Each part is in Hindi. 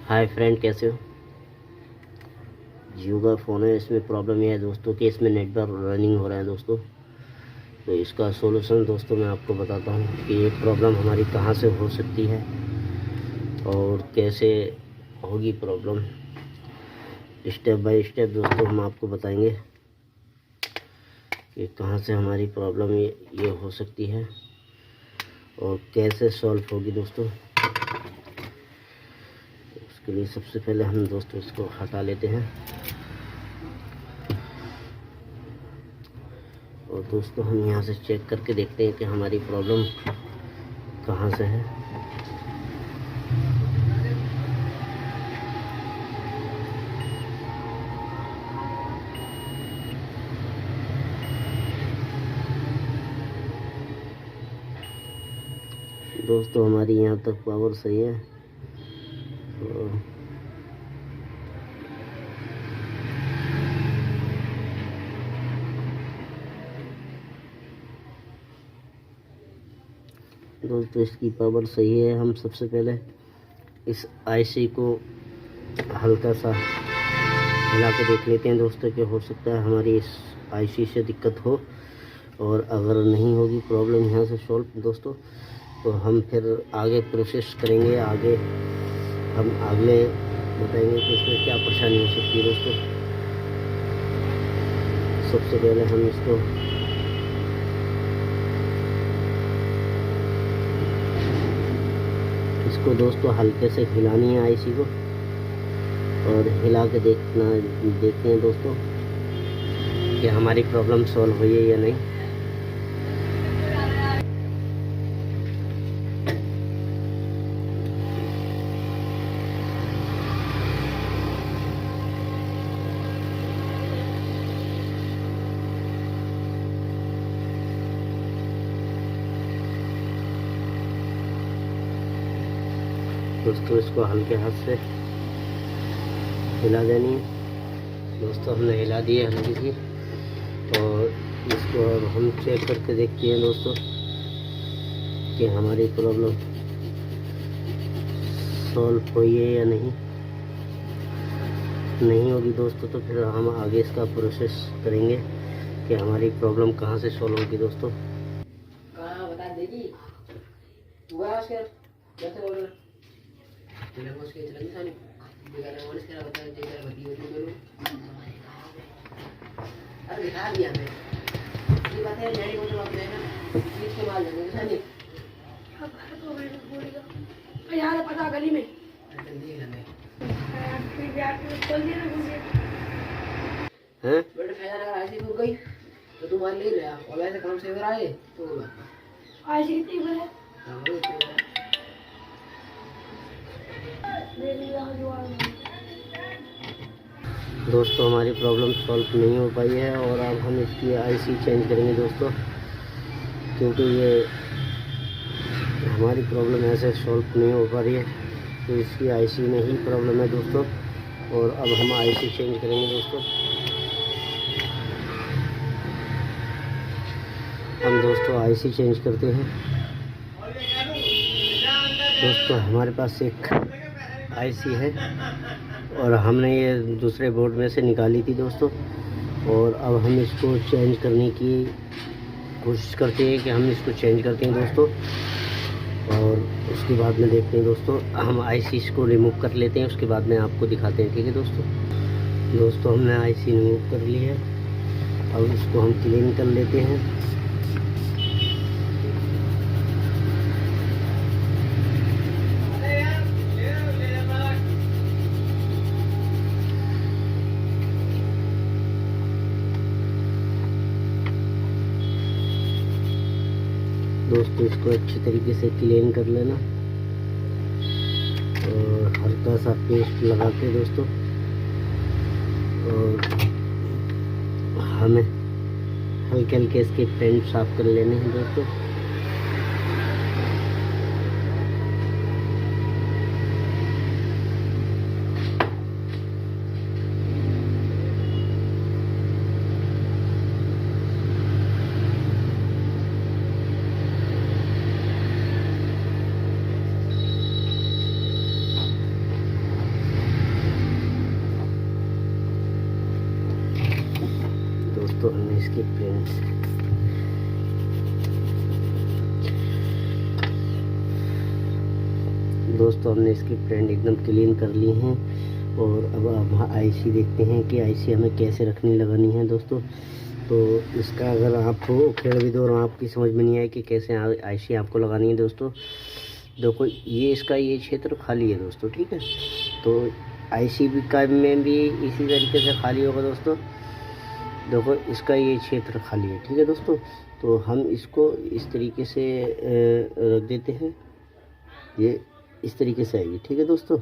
हाय फ्रेंड, कैसे हो? जियो का फ़ोन है। इसमें प्रॉब्लम यह है दोस्तों कि इसमें नेटवर्क रनिंग हो रहा है दोस्तों। तो इसका सॉल्यूशन दोस्तों मैं आपको बताता हूँ कि ये प्रॉब्लम हमारी कहाँ से हो सकती है और कैसे होगी प्रॉब्लम। स्टेप बाय स्टेप दोस्तों हम आपको बताएंगे कि कहाँ से हमारी प्रॉब्लम ये हो सकती है और कैसे सॉल्व होगी दोस्तों। उसके लिए सबसे पहले हम दोस्तों इसको हटा लेते हैं और दोस्तों हम यहाँ से चेक करके देखते हैं कि हमारी प्रॉब्लम कहाँ से है। दोस्तों हमारी यहाँ तक पावर सही है। तो दोस्तों इसकी पावर सही है। हम सबसे पहले इस आईसी को हल्का सा हिला के देख लेते हैं दोस्तों कि हो सकता है हमारी इस आईसी से दिक्कत हो। और अगर नहीं होगी प्रॉब्लम यहाँ से सॉल्व दोस्तों, तो हम फिर आगे प्रोसेस करेंगे। आगे हम अगले बताएंगे कि इसमें क्या परेशानी हो सकती है दोस्तों। सबसे पहले हम इसको दोस्तों हल्के से हिलानी है आईसी को और हिला के देखते हैं दोस्तों कि हमारी प्रॉब्लम सॉल्व हुई है या नहीं। दोस्तों इसको हल्के हाथ से हिला देनी है। दोस्तों हमने हिला दी है हल्की सी और इसको अब हम चेक करके देखते हैं दोस्तों कि हमारी प्रॉब्लम सॉल्व हुई है या नहीं होगी दोस्तों। तो फिर हम आगे इसका प्रोसेस करेंगे कि हमारी प्रॉब्लम कहाँ से सॉल्व होगी दोस्तों। बता देगी अरे दिखा दिया मैं ये बात है जाने को तो बात है ना चीज के बाद जाने सानी अब यार पता गली में जल्दी है मैं फिर यार चल दिया ना मुझे हैं बेटे फैजा अगर ऐसी भूल गई तो तुम मान ले लिया और ऐसे काम से अगर आए तो ऐसी कितनी है दोस्तों हमारी प्रॉब्लम सॉल्व नहीं हो पाई है और अब हम इसकी आईसी चेंज करेंगे दोस्तों, क्योंकि ये हमारी प्रॉब्लम ऐसे सॉल्व नहीं हो पा रही है। तो इसकी आईसी में ही प्रॉब्लम है दोस्तों और अब हम आईसी चेंज करेंगे दोस्तों। हम दोस्तों आईसी चेंज करते हैं। दोस्तों हमारे पास एक आईसी है और हमने ये दूसरे बोर्ड में से निकाली थी दोस्तों और अब हम इसको चेंज करने की कोशिश करते हैं कि हम इसको चेंज करते हैं दोस्तों। और उसके बाद में देखते हैं दोस्तों, हम आईसी को रिमूव कर लेते हैं, उसके बाद में आपको दिखाते हैं। ठीक है दोस्तों हमने आईसी रिमूव कर ली है। अब इसको हम क्लीन कर लेते हैं। दोस्तों इसको अच्छी तरीके से क्लीन कर लेना और हल्का सा पेस्ट लगा के दोस्तों, और हमें हल्के हल्के इसके पेंट साफ कर लेने हैं दोस्तों। दोस्तों हमने इसकी प्रिंट एकदम क्लीन कर ली हैं। और अब हम आईसी देखते हैं कि आईसी हमें कैसे रखनी लगानी है दोस्तों। तो इसका अगर आप उखेड़ भी दो और आपकी समझ में नहीं आए कि कैसे आईसी आपको लगानी है दोस्तों, देखो ये इसका ये क्षेत्र खाली है दोस्तों, ठीक है। तो आईसी भी का में भी इसी तरीके से खाली होगा दोस्तों। देखो इसका ये क्षेत्र खाली है, ठीक है दोस्तों। तो हम इसको इस तरीके से रख देते हैं, ये इस तरीके से आएगी, ठीक है दोस्तों।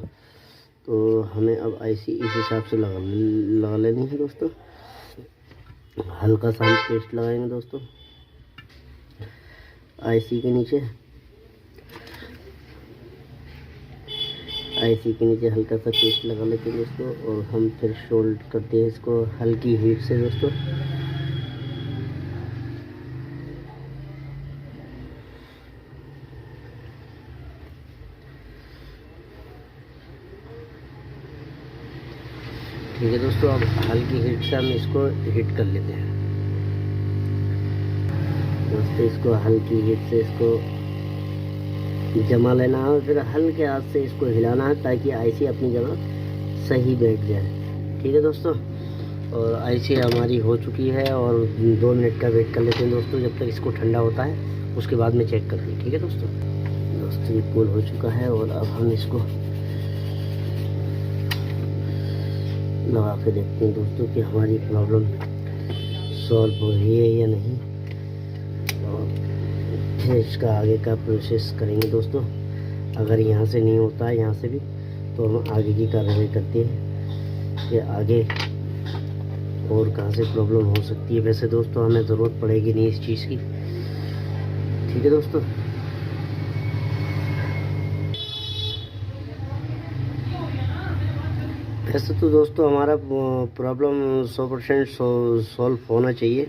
तो हमें अब आईसी इस हिसाब से लगा लेनी है दोस्तों। हल्का सा हम पेस्ट लगाएंगे दोस्तों आईसी के नीचे। आईसी के नीचे हल्का सा पेस्ट लगा लेते हैं दोस्तों, और हम फिर सोल्ड करते हैं इसको हल्की हीट से दोस्तों। ठीक है दोस्तों, अब हल्की हीट से हम इसको हीट कर लेते हैं दोस्तों। इसको हल्की हीट से इसको जमा लेना है, और फिर हल्के हाथ से इसको हिलाना है ताकि आईसी अपनी जगह सही बैठ जाए, ठीक है दोस्तों। और आईसी हमारी हो चुकी है, और 2 मिनट का वेट कर लेते हैं दोस्तों, जब तक इसको ठंडा होता है उसके बाद में चेक करते हैं, ठीक है दोस्तों। ये पुल हो चुका है, और अब हम इसको लगा के देखते हैं दोस्तों कि हमारी प्रॉब्लम सॉल्व हो रही है या नहीं। और फिर इसका आगे का प्रोसेस करेंगे दोस्तों। अगर यहाँ से नहीं होता है, यहाँ से भी, तो हम आगे की कार्रवाई करते हैं कि आगे और कहाँ से प्रॉब्लम हो सकती है। वैसे दोस्तों हमें ज़रूरत पड़ेगी नहीं इस चीज़ की, ठीक है दोस्तों। वैसे तो दोस्तों हमारा प्रॉब्लम 100% सॉल्व होना चाहिए,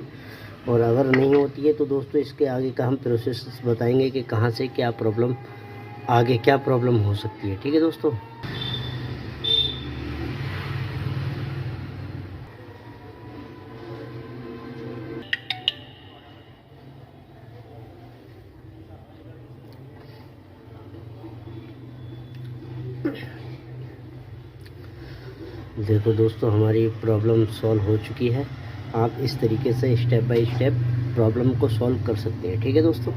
और अगर नहीं होती है तो दोस्तों इसके आगे का हम प्रोसेस बताएंगे कि कहाँ से क्या प्रॉब्लम, आगे क्या प्रॉब्लम हो सकती है, ठीक है दोस्तों। देखो दोस्तों हमारी प्रॉब्लम सॉल्व हो चुकी है। आप इस तरीके से स्टेप बाय स्टेप प्रॉब्लम को सॉल्व कर सकते हैं, ठीक है दोस्तों।